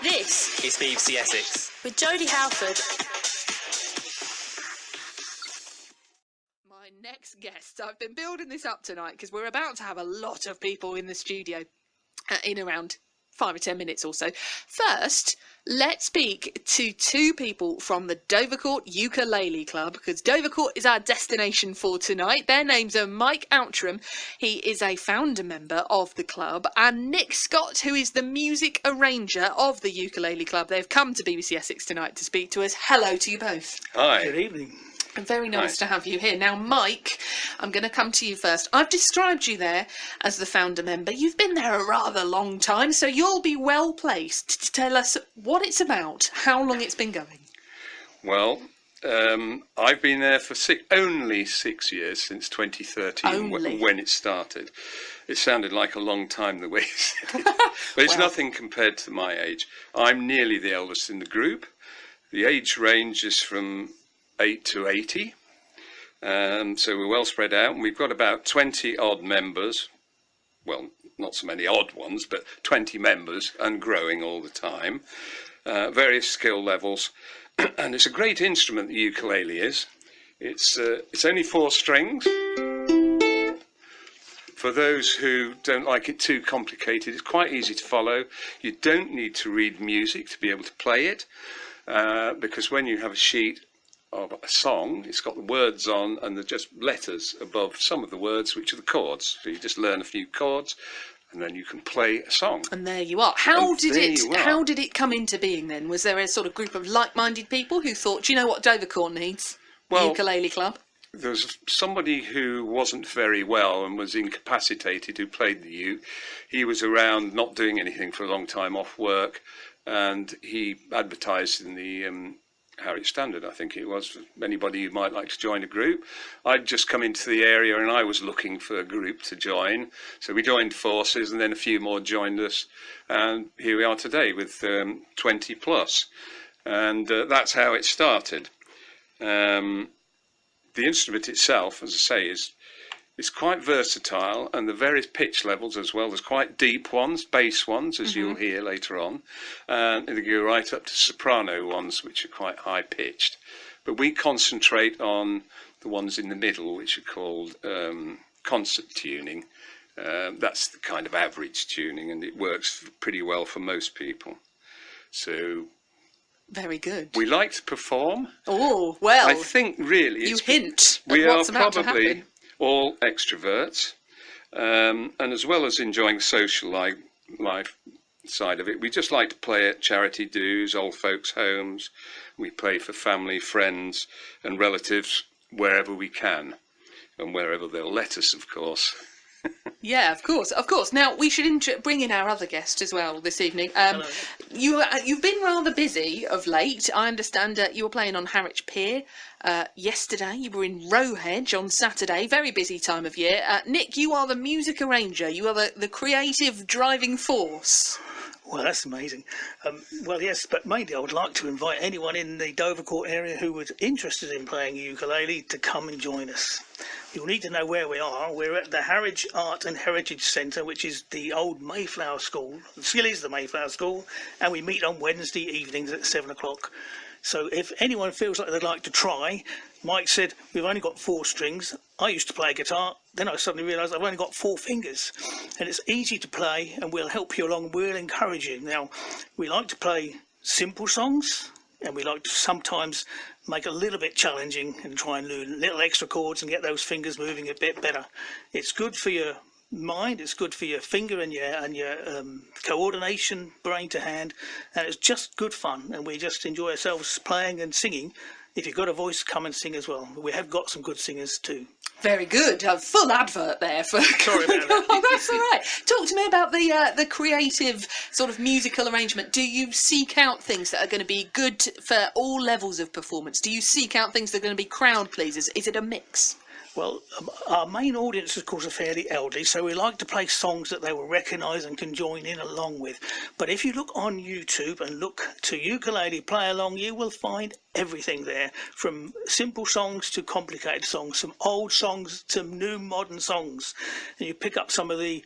This is BBC Essex. with Jodie Halford. My next guest, I've been building this up tonight because we're about to have a lot of people in the studio in around 5 or 10 minutes or so. First, let's speak to two people from the Dovercourt Ukulele Club, because Dovercourt is our destination for tonight. Their names are Mike Outram, he is a founder member of the club, and Nick Scott, who is the music arranger of the Ukulele Club. They've come to BBC Essex tonight to speak to us. Hello to you both. Hi. Good evening. Very nice to have you here. Now, Mike, I'm going to come to you first. I've described you there as the founder member. You've been there a rather long time, so you'll be well placed to tell us what it's about, how long it's been going. Well, I've been there for only 6 years, since 2013, when it started. It sounded like a long time the way you said it, but it's nothing compared to my age. I'm nearly the eldest in the group. The age range is from 8 to 80, so we're well spread out, and we've got about 20 odd members. Well, not so many odd ones, but 20 members, and growing all the time. Various skill levels, and it's a great instrument, the ukulele is. It's only 4 strings. For those who don't like it too complicated, it's quite easy to follow. You don't need to read music to be able to play it, because when you have a sheet of a song, it's got the words on, and there's just letters above some of the words, which are the chords. So you just learn a few chords, and then you can play a song. And there you are. How did it come into being then? Was there a sort of group of like-minded people who thought, do you know what Dovercourt needs? Well, Ukulele Club. There's somebody who wasn't very well and was incapacitated who played the uke. He was around not doing anything for a long time, off work, and he advertised in the Harwich Standard, I think it was, for anybody who might like to join a group. I'd just come into the area and I was looking for a group to join. So we joined forces, and then a few more joined us. And here we are today with 20 plus. And that's how it started. The instrument itself, as I say, is quite versatile, and the various pitch levels as well. There's quite deep ones, bass ones, as you'll hear later on, and they go right up to soprano ones, which are quite high pitched. But we concentrate on the ones in the middle, which are called concert tuning. That's the kind of average tuning, and it works pretty well for most people. So very good. We like to perform. Oh, well, I think really you hint at we what's are about to probably happen. All extroverts, and as well as enjoying the social life side of it, we just like to play at charity dues, old folks' homes. We play for family, friends and relatives wherever we can, and wherever they'll let us, of course. Yeah, of course. Now, we should bring in our other guest as well this evening. You've been rather busy of late. I understand you were playing on Harwich Pier yesterday. You were in Rowhedge on Saturday. Very busy time of year. Nick, you are the music arranger. You are the creative driving force. Well, that's amazing. Well, yes, but mainly I would like to invite anyone in the Dovercourt area who was interested in playing ukulele to come and join us. You'll need to know where we are. We're at the Harwich Art and Heritage Centre, which is the old Mayflower School. It still is the Mayflower School, and we meet on Wednesday evenings at 7 o'clock. So if anyone feels like they'd like to try, Mike said, we've only got 4 strings. I used to play guitar, then I suddenly realised I've only got 4 fingers. And it's easy to play, and we'll help you along, we'll encourage you. Now, we like to play simple songs, and we like to sometimes make it a little bit challenging and try and learn little extra chords and get those fingers moving a bit better. It's good for your mind, it's good for your finger and your coordination, brain to hand, and it's just good fun, and we just enjoy ourselves playing and singing. If you've got a voice, come and sing as well. We have got some good singers too. Very good. A full advert there for. Sorry about that. Oh, that's all right. Talk to me about the creative sort of musical arrangement. Do you seek out things that are going to be good for all levels of performance? Do you seek out things that are going to be crowd pleasers? Is it a mix? Well, our main audience, of course, are fairly elderly, so we like to play songs that they will recognise and can join in along with. But if you look on YouTube and look to ukulele play along, you will find everything there, from simple songs to complicated songs, from old songs to new modern songs. And you pick up some of the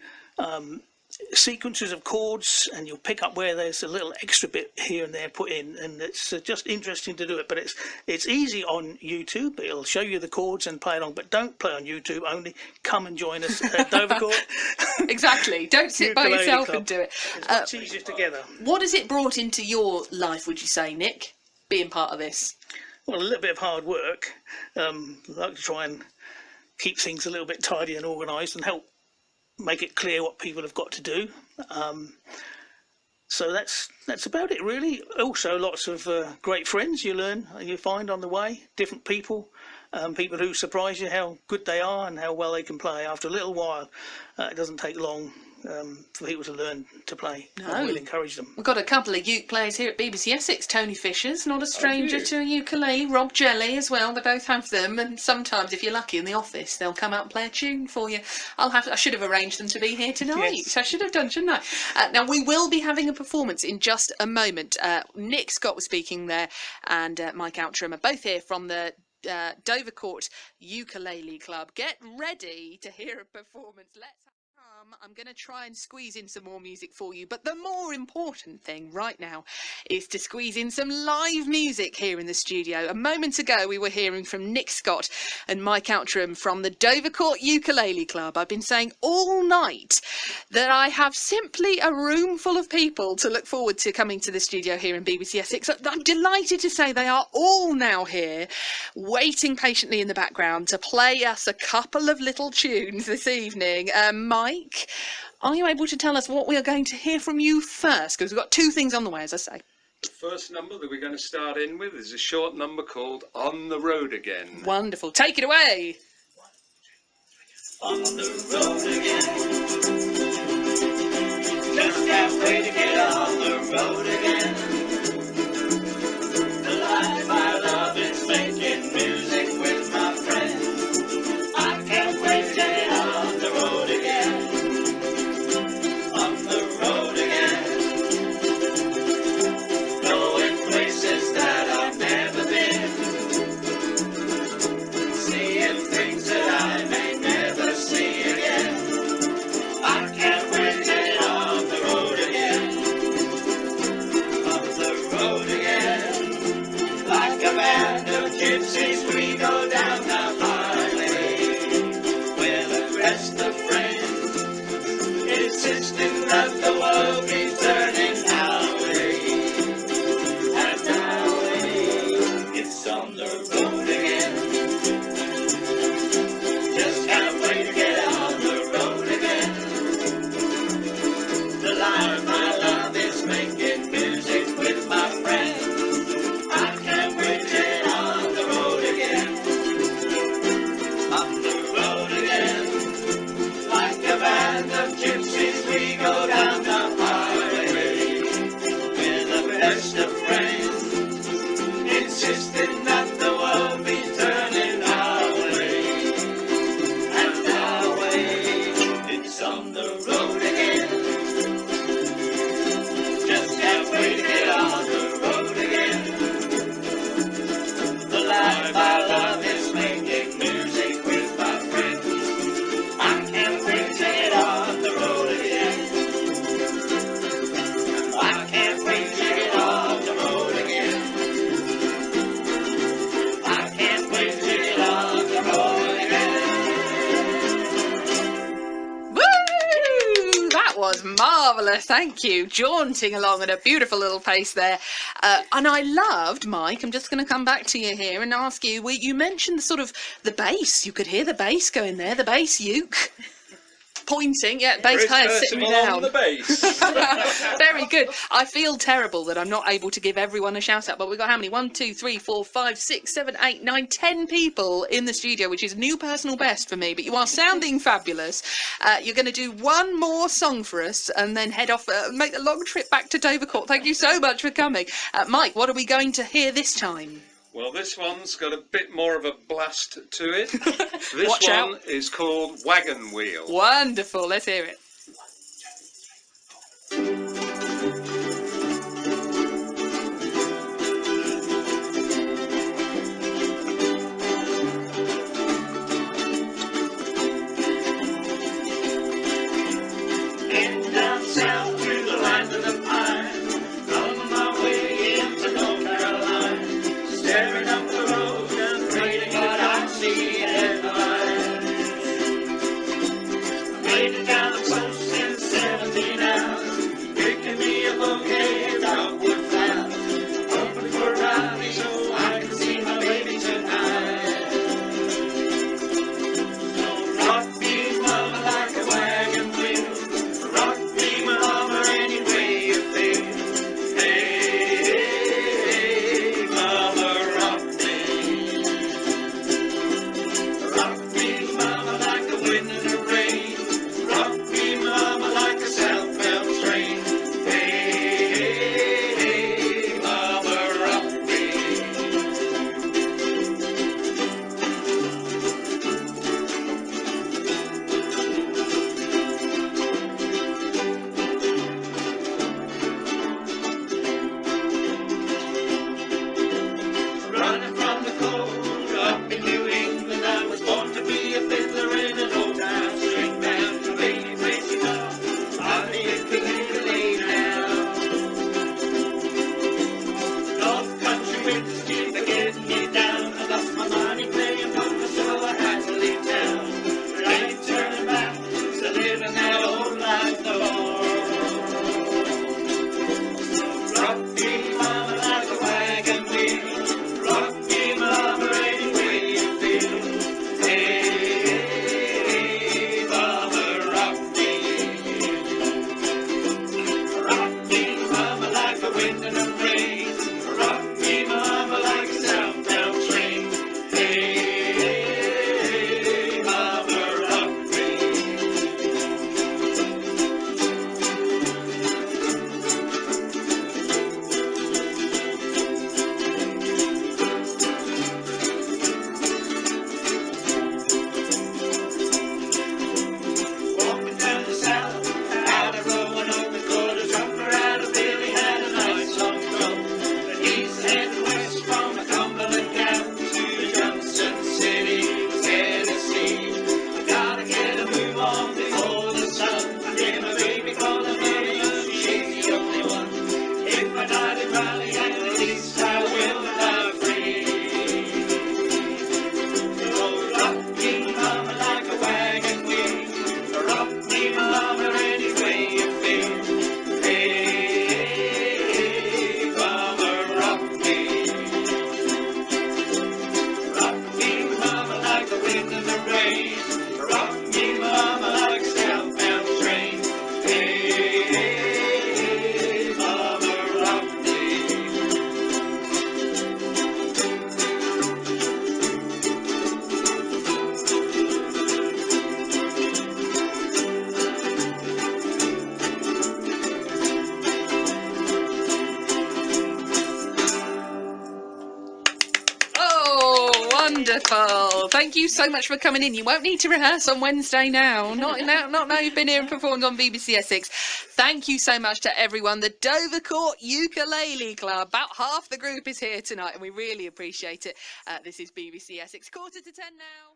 sequences of chords, and you'll pick up where there's a little extra bit here and there put in, and it's just interesting to do it. But it's easy on YouTube. It'll show you the chords and play along, but don't play on YouTube only. Come and join us at Dovercourt. Exactly. Don't sit by Ukulele yourself Club. and do it. It's much easier together. What has it brought into your life, would you say, Nick, being part of this? Well, a little bit of hard work. I like to try and keep things a little bit tidy and organised and help make it clear what people have got to do. So that's about it, really. Also, lots of great friends you find on the way, different people, people who surprise you how good they are and how well they can play. After a little while, it doesn't take long for people to learn to play. I will encourage them. We've got a couple of uke players here at BBC Essex. Tony Fisher's not a stranger to a ukulele. Rob Jelly as well. They both have them, and sometimes, if you're lucky in the office, they'll come out and play a tune for you. I should have arranged them to be here tonight. Yes. I should have done, shouldn't I? Now we will be having a performance in just a moment. Nick Scott was speaking there, and Mike Outram are both here from the Dovercourt Ukulele Club. Get ready to hear a performance. I'm going to try and squeeze in some more music for you, but the more important thing right now is to squeeze in some live music here in the studio. A moment ago we were hearing from Nick Scott and Mike Outram from the Dovercourt Ukulele Club. I've been saying all night that I have simply a room full of people to look forward to coming to the studio here in BBC Essex. I'm delighted to say they are all now here, waiting patiently in the background to play us a couple of little tunes this evening. Mike, are you able to tell us what we are going to hear from you first? Because we've got two things on the way, as I say. The first number that we're going to start in with is a short number called On the Road Again. Wonderful. Take it away. On the road again, just can't wait to get on the road again. The life I love is making music with my friends. I can't wait to get on the road again. On the road again, going places that I've never been, seeing things that I may never see again. I can't wait to get on the road again. On the road again, like a band of gypsies we go down the highway with a rest of friends, insisting that the world be turning our way. And our way, it's on the road again. Just can't wait to get on the road again. The life I love is making music with my friends. I can't wait to get on the road again. On the road again, like a band of gypsies we go down the highway with the best of friends, insisting that the world be turning our way. And our way, it's on the road again. Just can't wait to get on the road again. The life I love is making music with my friends. I can't wait to get on the road again. I can't wait to get on the road again. I can't wait to get on the road again. Woo! That was marvellous. Thank you. Jaunting along at a beautiful little pace there. And I loved, Mike, I'm just going to come back to you here and ask you, you mentioned the bass. You could hear the bass going there, the bass uke. Pointing, yeah, bass player sitting down. On the bass. Very good. I feel terrible that I'm not able to give everyone a shout out, but we've got how many? 1, 2, 3, 4, 5, 6, 7, 8, 9, 10 people in the studio, which is a new personal best for me, but you are sounding fabulous. You're going to do one more song for us and then head off, make the long trip back to Dovercourt. Thank you so much for coming. Mike, what are we going to hear this time? Well, this one's got a bit more of a blast to it. This Watch one out. is called Wagon Wheel. Wonderful. Let's hear it. In the the pine. On my way into North Carolina, staring up the road and praying what I see ahead of mine. I made it down the coast in 17 hours, picking me a bouquet of dogwood flowers, hoping for a ride so I can see my baby tonight. So rock me, mama, like a wagon wheel. Rock me, mama, any way you feel. Hey, hey, hey, mama, rock me. Rock me, mama, like the wind and the rain. Rock me, mama, like a southbound train. Hey, hey, hey, mama, rock me. Running from the cold up in New England, I was born to be a fiddler in an old time string band. The baby plays guitar, I play ukulele now. North country winters keep getting me down. I lost my money playing poker, so I had to leave town. But I ain't turning back to living that old life no more. So rock me, mama, like a wagon wheel. Rock me, mama, any way you feel. Hey, hey, mama, rock me. Rock me, mama, like the wind and the rain. Rock me, mama, like a southbound train. Hey, hey, hey, mama, rock me. Walking down the south, out of Roanoke, the quarter jumper out of Billy had a nice long throat. But he's heading west from the Cumberland down to Johnson City, Tennessee. I gotta get a move on before the sun. I hear my baby calling me, she's the only one. If I died in Raleigh, at least I will die free. Oh, rock me, mama, like a wagon wheel. Rock me, mama, any way you feel. Hey, hey, hey, mama, rock me. Rock me, mama, like the wind and the rain. Rock me, mama, like a southbound train. Hey, hey, hey, mama, rock me. Oh, wonderful. Thank you so much for coming in. You won't need to rehearse on Wednesday now. Not now you've been here and performed on BBC Essex. Thank you so much to everyone. The Dovercourt Ukulele Club. About half the group is here tonight and we really appreciate it. This is BBC Essex. 9:45 now.